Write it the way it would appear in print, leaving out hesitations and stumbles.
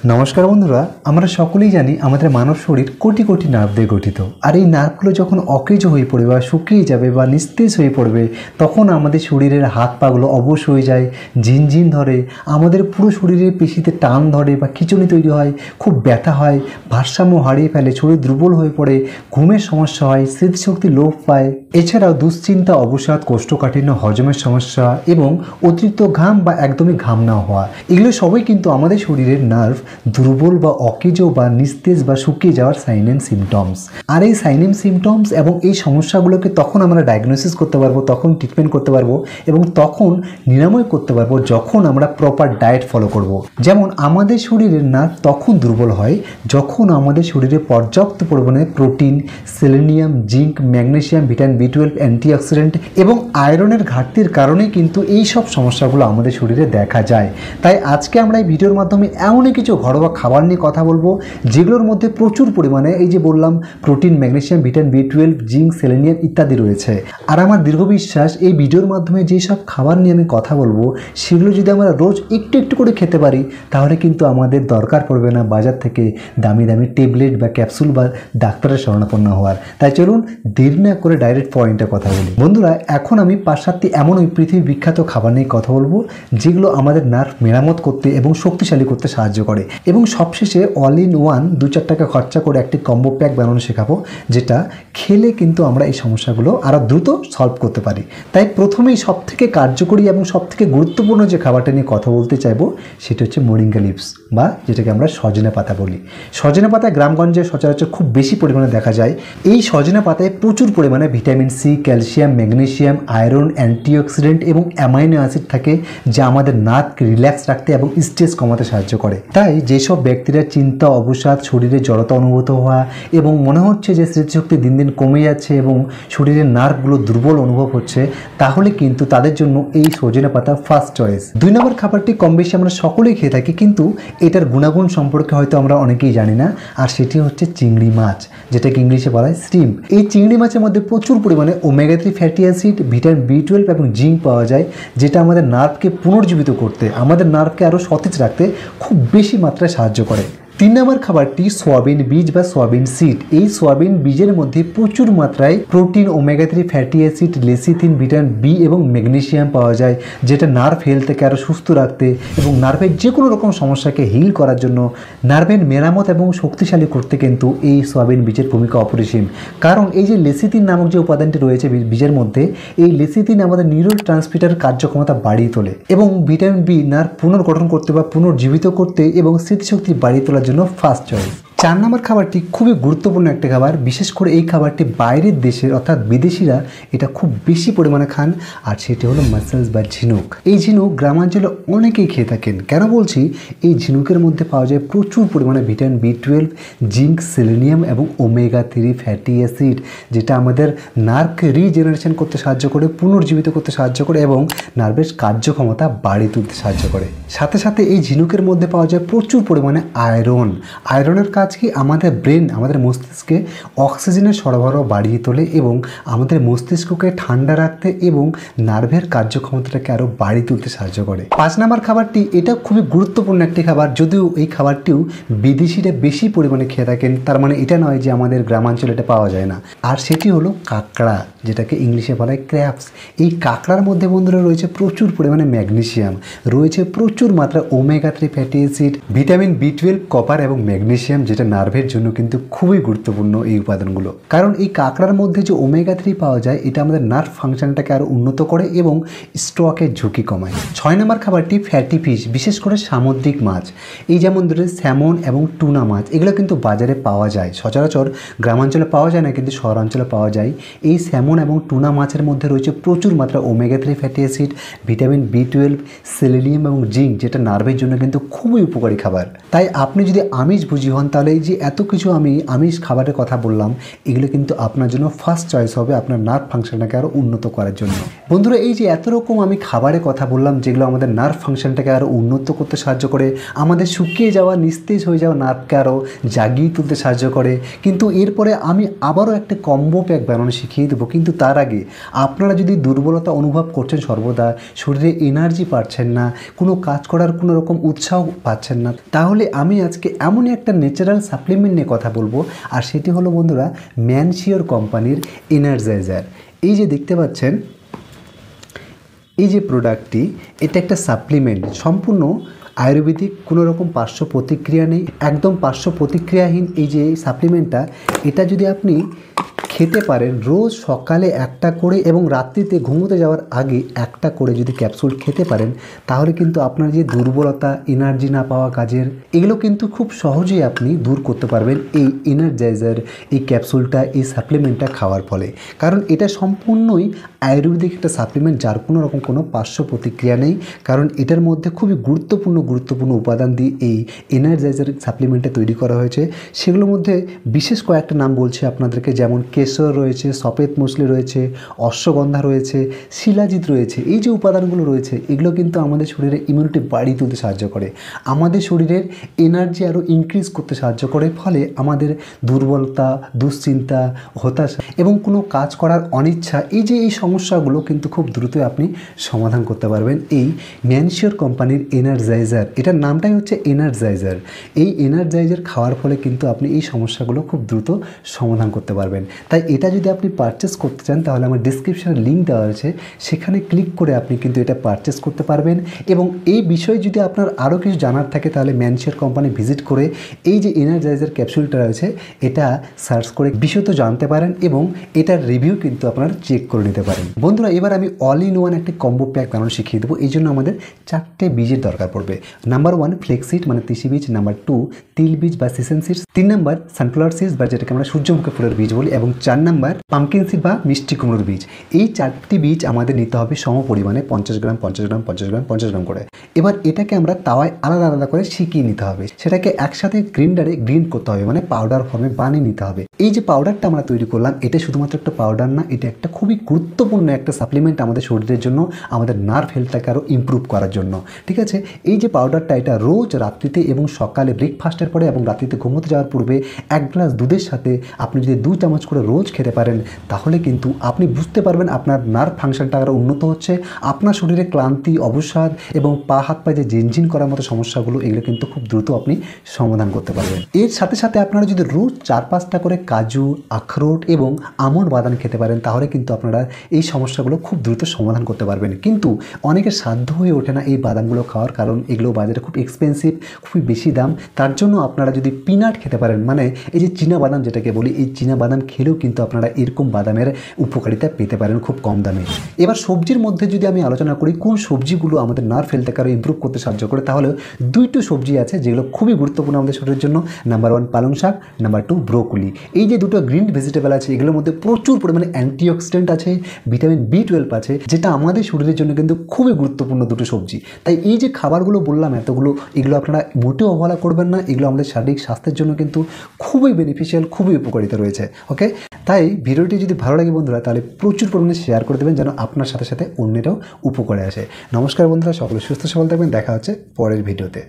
নমস্কার বন্ধুরা, আমরা সকলেই জানি আমাদের মানব শরীর কোটি কোটি নার্ভ দিয়ে গঠিত। আর এই নার্ভগুলো যখন অকেজো হয়ে পড়বে বা শুকিয়ে যাবে বা নিস্তেজ হয়ে পড়বে, তখন আমাদের শরীরের হাত পাগুলো অবশ হয়ে যায়, ঝিনঝিন ধরে, আমাদের পুরো শরীরের পেশিতে টান ধরে বা খিঁচুনি তৈরি হয়, খুব ব্যথা হয়, ভারসাম্য হারিয়ে ফেলে, শরীর দুর্বল হয়ে পড়ে, ঘুমের সমস্যা হয়, স্মৃতিশক্তি লোপ পায়। এছাড়াও দুশ্চিন্তা, অবসাদ, কোষ্ঠকাঠিন্য, হজমের সমস্যা এবং অতিরিক্ত ঘাম বা একদমই ঘাম না হওয়া, এগুলো সবই কিন্তু আমাদের শরীরের নার্ভ দুর্বল বা অকেজো বা নিস্তেজ বা শুকিয়ে যাওয়ার সাইন অ্যান্ড সিমটমস। আর এই সাইন অ্যান্ড সিমটমস এবং এই সমস্যাগুলোকে তখন আমরা ডায়াগনোসিস করতে পারবো, তখন ট্রিটমেন্ট করতে পারবো এবং তখন নিরাময় করতে পারবো যখন আমরা প্রপার ডায়েট ফলো করব। যেমন আমাদের শরীরের নার্ভ তখন দুর্বল হয় যখন আমাদের শরীরে পর্যাপ্ত পরিমাণে protein, selenium, zinc, magnesium, vitamin বি12, অ্যান্টিঅক্সিডেন্ট এবং আয়রনের ঘাটতির কারণে কিন্তু এই সব সমস্যাগুলো আমাদের শরীরে দেখা যায়। তাই আজকে আমরা এই ভিডিওর মাধ্যমে এমনই কিছু ঘরোয়া খাবার নিয়ে কথা বলবো যেগুলোর মধ্যে প্রচুর পরিমাণে এই যে বললাম প্রোটিন, ম্যাগনেসিয়াম, ভিটামিন বি12, জিঙ্ক, সেলেনিয়াম ইত্যাদি রয়েছে। আর আমার দীর্ঘ বিশ্বাস এই ভিডিওর মাধ্যমে যেসব খাবার নিয়ে আমি কথা বলবো সেগুলো যদি আমরা রোজ একটু একটু করে খেতে পারি তাহলে কিন্তু আমাদের দরকার পড়বে না বাজার থেকে দামি দামি ট্যাবলেট বা ক্যাপসুল বা ডাক্তারের শরণাপন্ন হওয়ার। তাই চলুন দেরি না করে ডাইরেক্ট পয়েন্টে কথা বলি। বন্ধুরা, এখন আমি 5-7টি এমন ওই পৃথিবীর বিখ্যাত খাবার নিয়ে কথা বলবো যেগুলো আমাদের নার্ভ মেরামত করতে এবং শক্তিশালী করতে সাহায্য করে। এবং সবশেষে অল ইন ওয়ান 2-4 টাকা খরচা করে একটি কম্বো প্যাক বানানো শেখাবো, যেটা খেলে কিন্তু আমরা এই সমস্যাগুলো আরও দ্রুত সলভ করতে পারি। তাই প্রথমেই সবথেকে কার্যকরী এবং সবথেকে গুরুত্বপূর্ণ যে খাবারটা নিয়ে কথা বলতে চাইবো সেটা হচ্ছে মোরিঙ্গা লিভস বা যেটাকে আমরা সজনে পাতা বলি। সজনে পাতা গ্রামগঞ্জে সচরাচর খুব বেশি পরিমাণে দেখা যায়। এই সজনে পাতায় প্রচুর পরিমাণে vitamin C, calcium, magnesium, iron, antioxidant এবং অ্যামাইনো অ্যাসিড থাকে যা আমাদের নার্ভকে রিল্যাক্স রাখতে এবং স্ট্রেস কমাতে সাহায্য করে। তাই যেসব ব্যক্তিরা চিন্তা, অবসাদ, শরীরে জড়তা অনুভূত হওয়া এবং মনে হচ্ছে যে স্মৃতিশক্তি দিন দিন কমে যাচ্ছে এবং শরীরের নার্ভগুলো দুর্বল অনুভব হচ্ছে, তাহলে কিন্তু তাদের জন্য এই সজনে পাতা ফার্স্ট চয়েস। 2 নম্বর খাবারটি কম বেশি আমরা সকলেই খেয়ে থাকি, কিন্তু এটার গুণাগুণ সম্পর্কে হয়তো আমরা অনেকেই জানি না, আর সেটি হচ্ছে চিংড়ি মাছ, যেটাকে ইংলিশে বলা হয় শ্রিম্প। এই চিংড়ি মাছের মধ্যে প্রচুর পরিমাণে ওমেগা-3 ফ্যাটি অ্যাসিড, ভিটামিন বি12 এবং জিঙ্ক পাওয়া যায়, যেটা আমাদের নার্ভকে পুনর্জীবিত করতে, আমাদের নার্ভকে আরও সতেজ রাখতে খুব বেশি মাত্রায় সাহায্য করে। 3 নম্বর খাবারটি সোয়াবিন বীজ বা সোয়াবিন সিড। এই সোয়াবিন বীজের মধ্যে প্রচুর মাত্রায় protein, omega three fatty acid, lecithin, vitamin B এবং ম্যাগনেসিয়াম পাওয়া যায়, যেটা নার্ভ হেলথকে আরও সুস্থ রাখতে এবং নার্ভের যে কোনো রকম সমস্যাকে হিল করার জন্য, নার্ভের মেরামত এবং শক্তিশালী করতে কিন্তু এই সোয়াবিন বীজের ভূমিকা অপরিসীম। কারণ এই যে লেসিথিন নামক যে উপাদানটি রয়েছে বীজের মধ্যে, এই লেসিথিন আমাদের নিউরো ট্রান্সমিটার কার্যক্ষমতা বাড়িয়ে তোলে এবং ভিটামিন বি নার্ভ পুনর্গঠন করতে বা পুনর্জীবিত করতে এবং স্মৃতিশক্তি বাড়িয়ে তোলার জন্য ফার্স্ট চয়েস। 4 নম্বর খাবারটি খুবই গুরুত্বপূর্ণ একটা খাবার। বিশেষ করে এই খাবারটি বাইরের দেশের অর্থাৎ বিদেশিরা এটা খুব বেশি পরিমাণে খান, আর সেটি হলো মাসেলস বা ঝিনুক। এই ঝিনুক গ্রামাঞ্চলে অনেকেই খেয়ে থাকেন। কেন বলছি? এই ঝিনুকের মধ্যে পাওয়া যায় প্রচুর পরিমাণে ভিটামিন বি12, জিঙ্ক, সেলেনিয়াম এবং ওমেগা-3 ফ্যাটি অ্যাসিড, যেটা আমাদের নার্ভকে রিজেনারেশন করতে সাহায্য করে, পুনর্জীবিত করতে সাহায্য করে এবং নার্ভের কার্যক্ষমতা বাড়িয়ে তুলতে সাহায্য করে। সাথে সাথে এই ঝিনুকের মধ্যে পাওয়া যায় প্রচুর পরিমাণে আয়রন। আয়রনের কাজ কি? আমাদের ব্রেন, আমাদের মস্তিষ্কে অক্সিজেনের সরবরাহ বাড়িয়ে তোলে এবং আমাদের মস্তিষ্ককে ঠান্ডা রাখতে এবং নার্ভের কার্যক্ষমতাটাকে আরও বাড়িয়ে তুলতে সাহায্য করে। 5 নম্বর খাবারটি এটা খুবই গুরুত্বপূর্ণ একটি খাবার, যদিও এই খাবারটিও বিদেশিরা বেশি পরিমাণে খেয়ে থাকেন, তার মানে এটা নয় যে আমাদের গ্রামাঞ্চলে এটা পাওয়া যায় না। আর সেটি হলো কাঁকড়া, যেটাকে ইংলিশে বলা হয় ক্র্যাবস। এই কাঁকড়ার মধ্যে বন্ধুরা রয়েছে প্রচুর পরিমাণে ম্যাগনেসিয়াম, রয়েছে প্রচুর মাত্রা ওমেগা-3 ফ্যাটি অ্যাসিড, ভিটামিন বি12, কপার এবং ম্যাগনেসিয়াম, যেটা নার্ভের জন্য কিন্তু খুবই গুরুত্বপূর্ণ এই উপাদানগুলো। কারণ এই কাঁকড়ার মধ্যে যে ওমেগা-3 পাওয়া যায় এটা আমাদের নার্ভ ফাংশনটাকে আরও উন্নত করে এবং স্ট্রোকের ঝুঁকি কমায়। 6 নম্বর খাবারটি ফ্যাটি ফিশ, বিশেষ করে সামুদ্রিক মাছ। এই যেমন ধরে স্যামন এবং টুনা মাছ, এগুলো কিন্তু বাজারে পাওয়া যায়। সচরাচর গ্রামাঞ্চলে পাওয়া যায় না, কিন্তু শহরাঞ্চলে পাওয়া যায়। এই স্যামন এবং টুনা মাছের মধ্যে রয়েছে প্রচুর মাত্রা ওমেগা-3 ফ্যাটি অ্যাসিড, ভিটামিন বি12, সেলেনিয়াম এবং জিঙ্ক, যেটা নার্ভের জন্য কিন্তু খুবই উপকারী খাবার। তাই আপনি যদি আমিষ ভুজি হন তাহলে তাহলে এই যে এত কিছু আমি আমিষ খাবারের কথা বললাম, এগুলো কিন্তু আপনার জন্য ফার্স্ট চয়েস হবে আপনার নার্ভ ফাংশনটাকে আরও উন্নত করার জন্য। বন্ধুরা, এই যে এত রকম আমি খাবারের কথা বললাম যেগুলো আমাদের নার্ভ ফাংশনটাকে আরও উন্নত করতে সাহায্য করে, আমাদের শুকিয়ে যাওয়া নিস্তেজ হয়ে যাওয়া নার্ভকে আরও জাগিয়ে তুলতে সাহায্য করে, কিন্তু এরপরে আমি আবারও একটা কম্বো প্যাক বানানো শিখিয়ে দেবো। কিন্তু তার আগে আপনারা যদি দুর্বলতা অনুভব করছেন, সর্বদা শরীরে এনার্জি পাচ্ছেন না, কোনো কাজ করার কোনো রকম উৎসাহ পাচ্ছেন না, তাহলে আমি আজকে এমনই একটা ন্যাচারাল সাপ্লিমেন্ট নিয়ে কথা বলবো। আর সেটি হলো বন্ধুরা ম্যানশিওর কোম্পানির এনার্জাইজার। এই যে দেখতে পাচ্ছেন এই যে প্রোডাক্টটি, এটা একটা সাপ্লিমেন্ট, সম্পূর্ণ আয়ুর্বেদিক, কোনো রকম পার্শ্ব প্রতিক্রিয়া নেই, একদম পার্শ্ব প্রতিক্রিয়াহীন। এই যে সাপ্লিমেন্টটা, এটা যদি আপনি খেতে পারেন রোজ সকালে একটা করে এবং রাত্রিতে ঘুমোতে যাওয়ার আগে একটা করে যদি ক্যাপসুল খেতে পারেন, তাহলে কিন্তু আপনার যে দুর্বলতা, এনার্জি না পাওয়া কাজের, এগুলো কিন্তু খুব সহজেই আপনি দূর করতে পারবেন এই এনার্জাইজার, এই ক্যাপসুলটা, এই সাপ্লিমেন্টটা খাওয়ার ফলে। কারণ এটা সম্পূর্ণই আয়ুর্বেদিক একটা সাপ্লিমেন্ট, যার কোনো রকম কোনো পার্শ্ব প্রতিক্রিয়া নেই। কারণ এটার মধ্যে খুবই গুরুত্বপূর্ণ উপাদান দিয়ে এই এনার্জাইজার সাপ্লিমেন্টটা তৈরি করা হয়েছে। সেগুলোর মধ্যে বিশেষ কয়েকটা নাম বলছি আপনাদেরকে, যেমন কেশর রয়েছে, সফেদ মুসলি রয়েছে, অশ্বগন্ধা রয়েছে, শিলাজিৎ রয়েছে। এই যে উপাদানগুলো রয়েছে, এগুলো কিন্তু আমাদের শরীরে ইমিউনিটি বাড়িয়ে তুলতে সাহায্য করে, আমাদের শরীরের এনার্জি আরও ইনক্রিজ করতে সাহায্য করে। ফলে আমাদের দুর্বলতা, দুশ্চিন্তা, হতাশা এবং কোনো কাজ করার অনিচ্ছা, এই যে এই সমস্যাগুলো কিন্তু খুব দ্রুতই আপনি সমাধান করতে পারবেন এই ম্যানশিওর কোম্পানির এনার্জাইজার। এটার নামটাই হচ্ছে এনার্জাইজার। এই এনার্জাইজার খাওয়ার ফলে কিন্তু আপনি এই সমস্যাগুলো খুব দ্রুত সমাধান করতে পারবেন। তাই এটা যদি আপনি পারচেস করতে চান, তাহলে আমার ডিসক্রিপশনে লিঙ্ক দেওয়া আছে, সেখানে ক্লিক করে আপনি কিন্তু এটা পারচেস করতে পারবেন। এবং এই বিষয়ে যদি আপনার আরও কিছু জানার থাকে, তাহলে ম্যানশিওর কোম্পানি ভিজিট করে এই যে এনার্জাইজার ক্যাপসুলটা রয়েছে, এটা সার্চ করে বিশদ জানতে পারেন এবং এটার রিভিউ কিন্তু আপনারা চেক করে নিতে পারেন। বন্ধুরা, এবার আমি অল ইন ওয়ান একটা কম্বো প্যাক বানানো শিখিয়ে দেবো। এই জন্য আমাদের 4টে বীজের দরকার পড়বে। নাম্বার 1 ফ্লেক্স সিড মানে তিসি বীজ, নাম্বার 2 তিল বীজ বা সিসেন সিডস, 3 নাম্বার সানফ্লাওয়ার সিডস বা যেটাকে আমরা সূর্যমুখী ফুলের বীজ বলি, এবং 4 নাম্বার পামকিন সিড বা মিষ্টি কুমড়োর বীজ। এই 4টি বীজ আমাদের নিতে হবে সম পরিমাণে 50 গ্রাম 50 গ্রাম 50 গ্রাম 50 গ্রাম করে। এবার এটাকে আমরা তাওয়ায় আলাদা আলাদা করে শিকিয়ে নিতে হবে, সেটাকে একসাথে গ্রিন্ডারে গ্রিন্ড করতে হবে, মানে পাউডার ফর্মে বানিয়ে নিতে হবে। এই যে পাউডারটা আমরা তৈরি করলাম, এটা শুধুমাত্র একটা পাউডার না, এটা একটা খুবই গুরুত্বপূর্ণ একটা সাপ্লিমেন্ট আমাদের শরীরের জন্য, আমাদের নার্ভ হেলথটাকে আরও ইমপ্রুভ করার জন্য। ঠিক আছে, এই যে পাউডারটা, এটা রোজ রাত্রিতে এবং সকালে ব্রেকফাস্টের পরে এবং রাত্রিতে ঘুমোতে যাওয়ার পূর্বে 1 গ্লাস দুধের সাথে আপনি যদি 2 চামচ করে রোজ খেতে পারেন, তাহলে কিন্তু আপনি বুঝতে পারবেন আপনার নার্ভ ফাংশনটা আরও উন্নত হচ্ছে, আপনার শরীরে ক্লান্তি, অবসাদ এবং পা হাত পায়ে যে ঝিনঝিন করার মতো সমস্যাগুলো, এগুলো কিন্তু খুব দ্রুত আপনি সমাধান করতে পারবেন। এর সাথে সাথে আপনারা যদি রোজ 4-5টা করে কাজু, আখরোট এবং আমন্ড বাদাম খেতে পারেন, তাহলে কিন্তু আপনারা এই সমস্যাগুলো খুব দ্রুত সমাধান করতে পারবেন। কিন্তু অনেকের সাধ্য হয়ে ওঠে না এই বাদামগুলো খাওয়ার, কারণ এগুলো বাজারে খুব এক্সপেন্সিভ, খুবই বেশি দাম। তার জন্য আপনারা যদি পিনাট খেতে পারেন, মানে এই যে চীনা বাদাম যেটাকে বলি, এই চীনা বাদাম খেলেও কিন্তু আপনারা এরকম বাদামের উপকারিতা পেতে পারেন খুব কম দামে। এবার সবজির মধ্যে যদি আমি আলোচনা করি কোন সবজিগুলো আমাদের নার্ভ হেলথটাকে আরও ইমপ্রুভ করতে সাহায্য করে, তাহলে 2টো সবজি আছে যেগুলো খুবই গুরুত্বপূর্ণ আমাদের শরীরের জন্য। নাম্বার 1 পালং শাক, নাম্বার 2 ব্রোকলি। এই যে 2টো গ্রিন ভেজিটেবল আছে, এগুলোর মধ্যে প্রচুর পরিমাণে অ্যান্টিঅক্সিডেন্ট আছে, ভিটামিন B12 আছে, যেটা আমাদের শরীরের জন্য কিন্তু খুবই গুরুত্বপূর্ণ 2টো সবজি। তাই এই যে খাবারগুলো বললাম এতগুলো, এগুলো আপনারা মোটেও অবহেলা করবেন না, এগুলো আমাদের শারীরিক স্বাস্থ্যের জন্য কিন্তু খুবই বেনিফিশিয়াল, খুবই উপকারিতা রয়েছে। ওকে, তাই ভিডিওটি যদি ভালো লাগে বন্ধুরা, তাহলে প্রচুর পরিমাণে শেয়ার করে দেবেন, যেন আপনার সাথে সাথে অন্যেরাও উপকারে আসে। নমস্কার বন্ধুরা, সকলে সুস্থ সবল থাকবেন, দেখা হচ্ছে পরের ভিডিওতে।